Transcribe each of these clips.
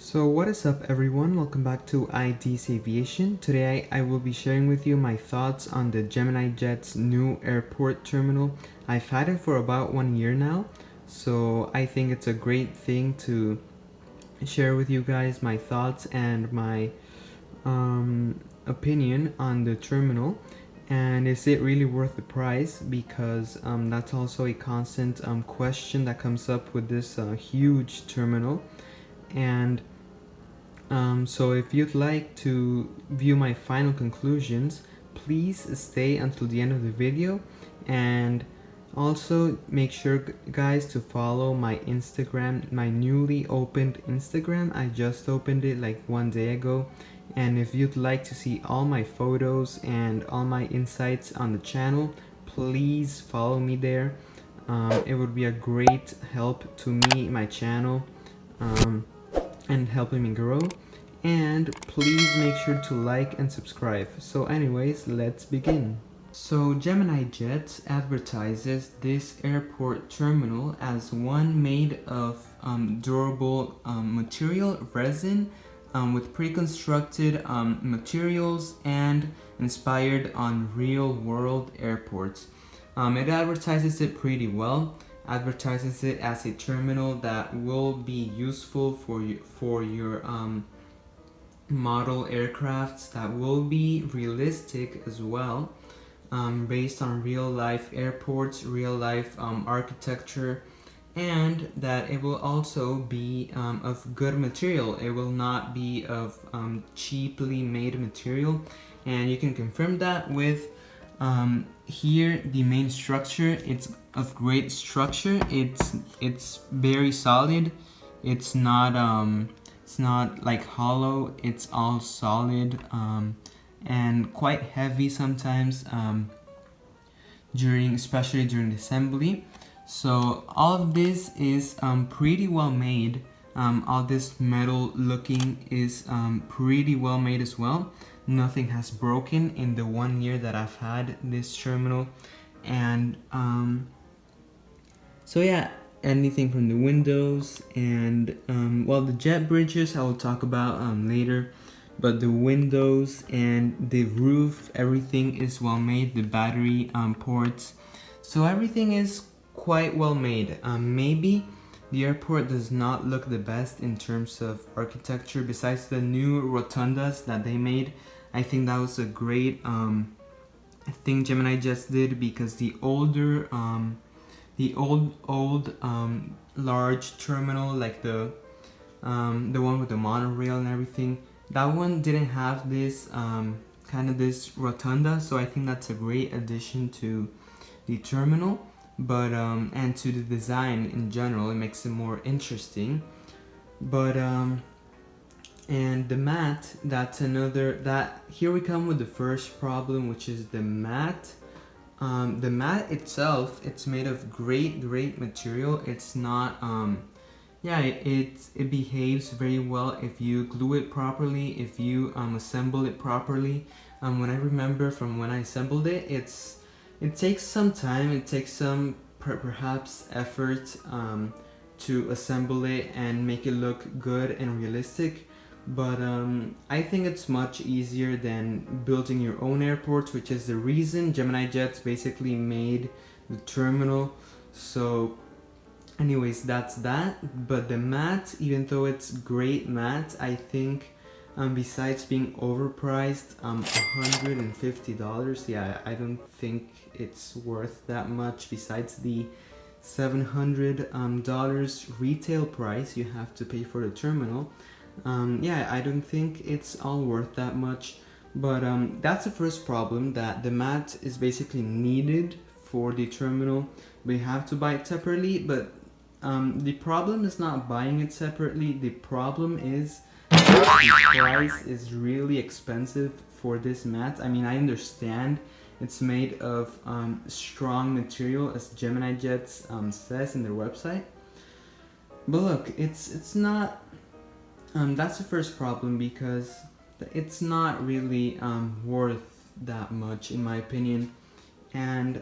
So what is up everyone, welcome back to ID's Aviation. Today I will be sharing with you my thoughts on the Gemini Jet's new airport terminal. I've had it for about 1 year now, so I think it's a great thing to share with you guys my thoughts and my opinion on the terminal. And is it really worth the price? Because that's also a constant question that comes up with this huge terminal. And so if you'd like to view my final conclusions, please stay until the end of the video, and also make sure guys to follow my Instagram, my newly opened Instagram. I just opened it like 1 day ago, and if you'd like to see all my photos and all my insights on the channel, please follow me there. It would be a great help to me, my channel, and helping me grow. And please make sure to like and subscribe. So anyways, let's begin. So Gemini Jet advertises this airport terminal as one made of durable material, resin, with pre-constructed materials and inspired on real-world airports. It advertises it pretty well. Advertises it as a terminal that will be useful for your model aircrafts, that will be realistic as well, based on real life airports, real life architecture, and that it will also be of good material. It will not be of cheaply made material, and you can confirm that with here the main structure. It's of great structure. It's very solid. It's not like hollow. It's all solid and quite heavy sometimes especially during assembly. So all of this is pretty well made. All this metal looking is pretty well made as well. Nothing has broken in the 1 year that I've had this terminal. And so yeah, anything from the windows and well, the jet bridges I will talk about later, but the windows and the roof, everything is well made. The battery ports, so everything is quite well made. Maybe the airport does not look the best in terms of architecture, besides the new rotundas that they made. I think that was a great thing Gemini just did, because the older old large terminal, like the one with the monorail and everything, that one didn't have this kind of this rotunda. So I think that's a great addition to the terminal, but and to the design in general. It makes it more interesting. But and the mat, that's here we come with the first problem, which is the mat. The mat itself, it's made of great material. It's not yeah, it behaves very well if you glue it properly, if you assemble it properly. When I remember from when I assembled it, it takes some time, it takes some perhaps effort to assemble it and make it look good and realistic. But I think it's much easier than building your own airports, which is the reason Gemini Jets basically made the terminal. So anyways, that's that. But the mat, even though it's great mat, I think besides being overpriced, $150, yeah, I don't think it's worth that much. Besides the $700 retail price you have to pay for the terminal, yeah, I don't think it's all worth that much. But that's the first problem, that the mat is basically needed for the terminal, but you have to buy it separately. But the problem is not buying it separately. The problem is that the price is really expensive for this mat. I mean, I understand it's made of strong material, as Gemini Jets says in their website, but look, it's not. That's the first problem, because it's not really worth that much in my opinion. And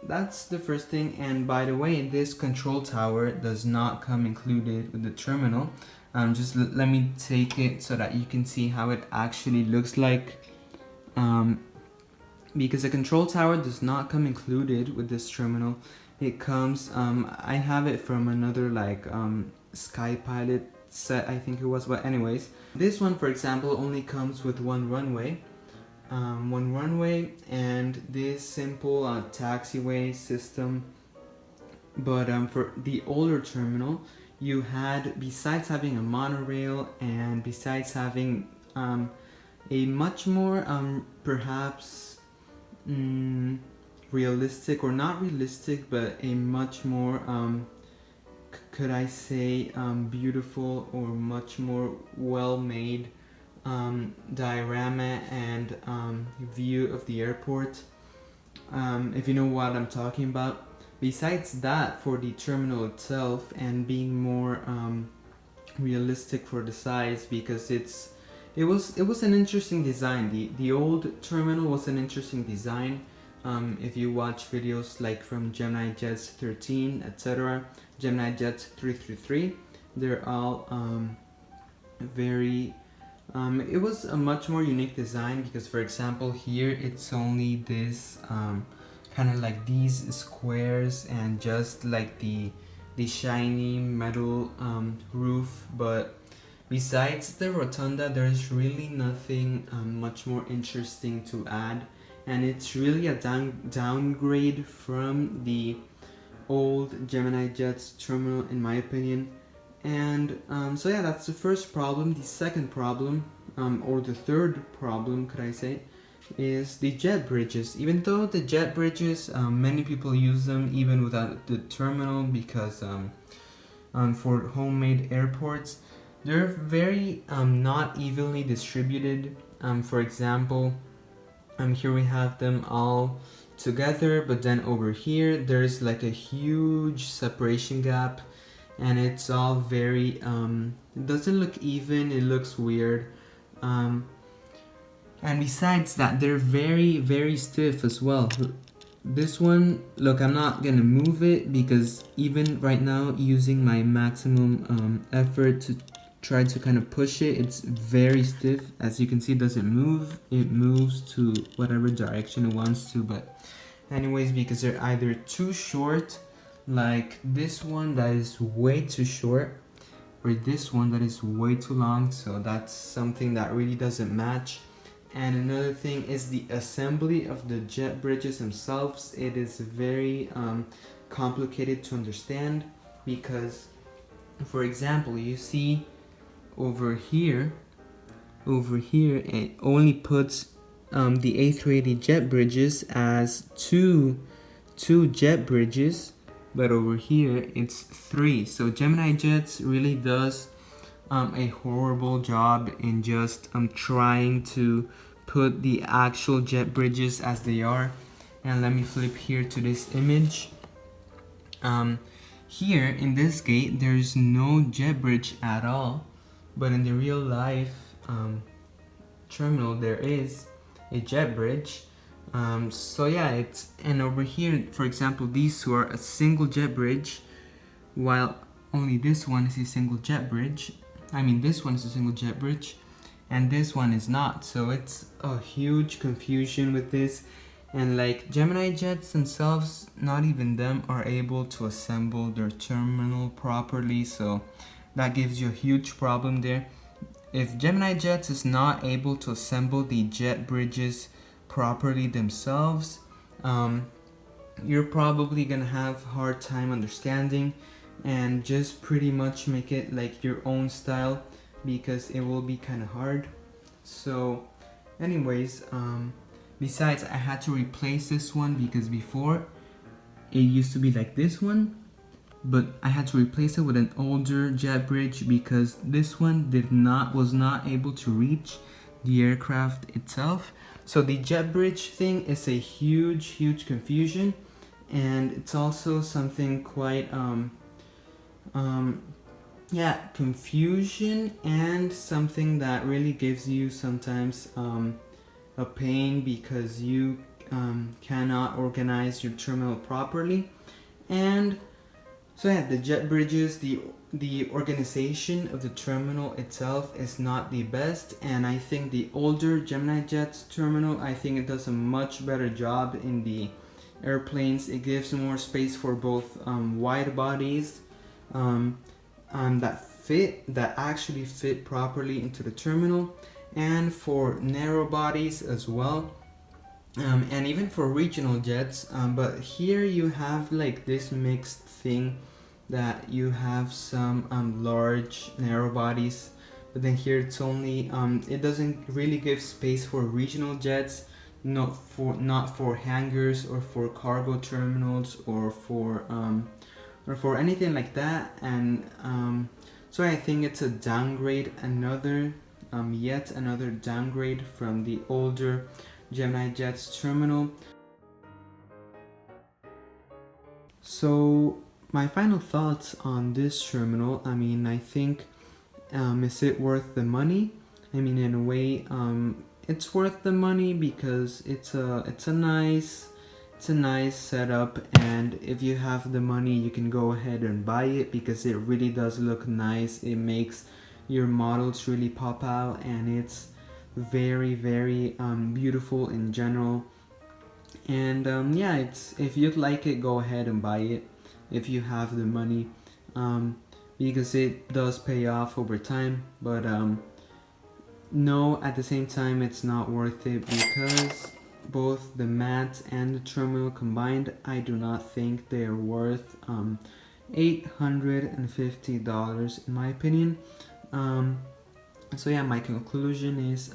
that's the first thing. And by the way, this control tower does not come included with the terminal. Let me take it so that you can see how it actually looks like. Because the control tower does not come included with this terminal. It comes, I have it from another like Sky Pilot set, I think it was, but anyways. This one, for example, only comes with one runway and this simple taxiway system. But for the older terminal, you had, besides having a monorail and besides having a much more perhaps realistic, or not realistic, but a much more could I say beautiful or much more well made diorama and view of the airport, if you know what I'm talking about. Besides that, for the terminal itself and being more realistic for the size, because it was an interesting design. The old terminal was an interesting design. If you watch videos like from Gemini Jets 13, etc., Gemini Jets 333, they're all very it was a much more unique design, because for example here it's only this kind of like these squares and just like the shiny metal roof, but besides the rotunda there's really nothing much more interesting to add, and it's really a downgrade from the old Gemini Jets terminal in my opinion. And so yeah, that's the first problem. The second problem, or the third problem could I say, is the jet bridges. Even though the jet bridges, many people use them even without the terminal, because for homemade airports, they're very not evenly distributed. For example, here we have them all together, but then over here there's like a huge separation gap, and it's all very it doesn't look even, it looks weird. And besides that, they're very stiff as well. This one, look, I'm not gonna move it because even right now, using my maximum effort to try to kind of push it, it's very stiff. As you can see, it doesn't move. It moves to whatever direction it wants to. But anyways, because they're either too short, like this one that is way too short, or this one that is way too long, so that's something that really doesn't match. And another thing is the assembly of the jet bridges themselves. It is very complicated to understand, because for example, you see over here it only puts the A380 jet bridges as two jet bridges, but over here it's 3. So Gemini Jets really does a horrible job in just trying to put the actual jet bridges as they are. And let me flip here to this image. Here in this gate there's no jet bridge at all, but in the real life terminal there is a jet bridge. So yeah, it's, and over here, for example, these two are a single jet bridge, while only this one is a single jet bridge. I mean, this one is a single jet bridge, and this one is not. So it's a huge confusion with this, and like Gemini Jets themselves, not even them are able to assemble their terminal properly. So that gives you a huge problem there. If Gemini Jets is not able to assemble the jet bridges properly themselves, you're probably gonna have a hard time understanding, and just pretty much make it like your own style, because it will be kind of hard. So anyways, besides, I had to replace this one because before it used to be like this one, but I had to replace it with an older jet bridge because this one was not able to reach the aircraft itself. So the jet bridge thing is a huge confusion, and it's also something quite yeah, confusion, and something that really gives you sometimes a pain, because you cannot organize your terminal properly. And So yeah, the jet bridges, the organization of the terminal itself is not the best, and I think the older Gemini Jets terminal, I think it does a much better job in the airplanes. It gives more space for both wide bodies um, that actually fit properly into the terminal, and for narrow bodies as well. And even for regional jets, but here you have like this mixed thing that you have some large narrow bodies, but then here it's only it doesn't really give space for regional jets, not for hangars or for cargo terminals or for anything like that. And so I think it's a downgrade, yet another downgrade from the older Gemini Jets terminal. So my final thoughts on this terminal, I mean, I think, is it worth the money? I mean, in a way, it's worth the money because it's a nice setup, and if you have the money, you can go ahead and buy it because it really does look nice. It makes your models really pop out, and it's very beautiful in general. And yeah, it's, if you'd like it, go ahead and buy it if you have the money, because it does pay off over time. But no, at the same time, it's not worth it because both the mat and the terminal combined, I do not think they are worth $850 in my opinion. So yeah, my conclusion is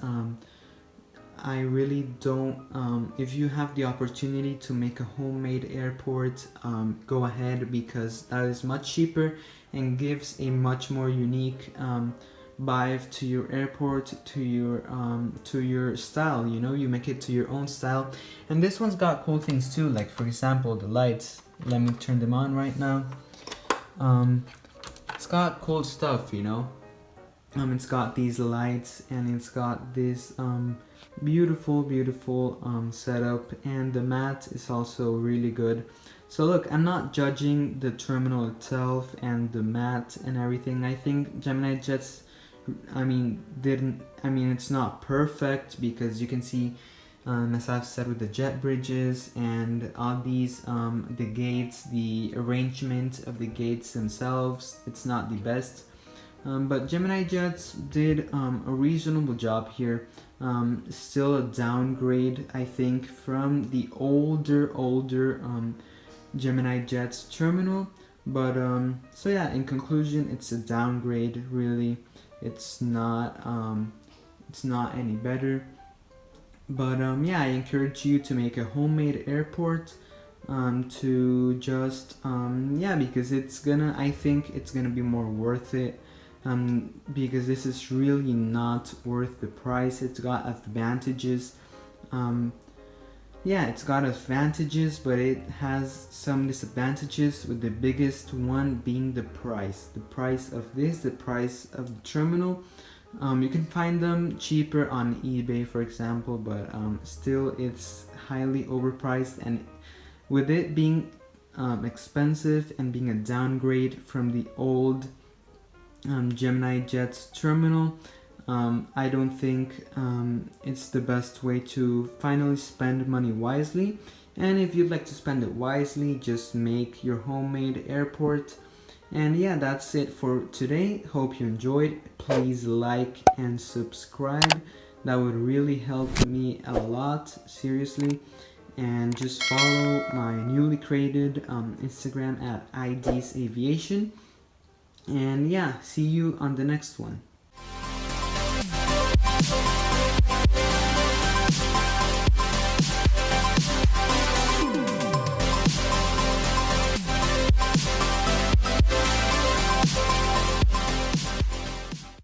I really don't, if you have the opportunity to make a homemade airport, go ahead, because that is much cheaper and gives a much more unique vibe to your airport, to your style. You know, you make it to your own style. And this one's got cool things too, like for example the lights. Let me turn them on right now. It's got cool stuff, you know. It's got these lights, and it's got this beautiful setup, and the mat is also really good. So look, I'm not judging the terminal itself and the mat and everything. I think Gemini Jets, it's not perfect, because you can see, as I've said, with the jet bridges and all these, the gates, the arrangement of the gates themselves, it's not the best. But Gemini Jets did a reasonable job here. Still a downgrade, I think, from the older Gemini Jets terminal. But so yeah, in conclusion, it's a downgrade. Really, it's not any better. But yeah, I encourage you to make a homemade airport. To just because I think it's gonna be more worth it. Because this is really not worth the price. It's got advantages. It's got advantages, but it has some disadvantages, with the biggest one being the price. The price of this, the price of the terminal. You can find them cheaper on eBay, for example, but still it's highly overpriced. And with it being expensive and being a downgrade from the old Gemini Jets terminal, I don't think it's the best way to finally spend money wisely. And if you'd like to spend it wisely, just make your homemade airport. And yeah, that's it for today. Hope you enjoyed. Please like and subscribe. That would really help me a lot, seriously. And just follow my newly created Instagram at IDs Aviation. And yeah, see you on the next one.